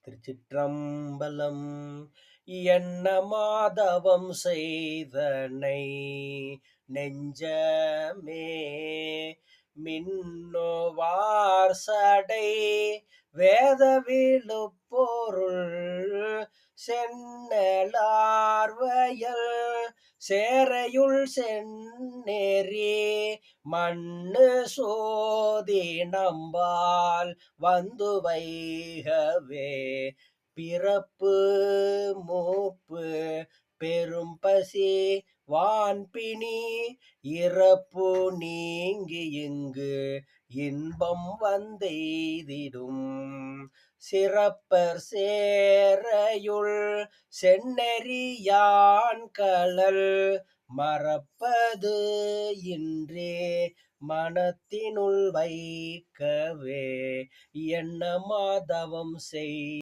திருச்சிற்றம்பலம். என்ன மாதவம் செய்தனை நெஞ்சமே, மின்னோவார் சடை வேத விழுப்பொருள் சென்னலார்வயல் சேரையுள் செந்நெறி மண்ணு சோதி நம்பால் வந்து வைகவே. பிறப்பு மூப்பு பெரும் பசி வான்பிணி இறப்பு நீங்கி இங்கு இன்பம் வந்தெய்திடும் சிறப்பர் சேரையுள் செந்நெறியான் கழல் மறப்பது இன்றே மனத்தினுள் வைக்கவே. என்ன மாதவம் செய்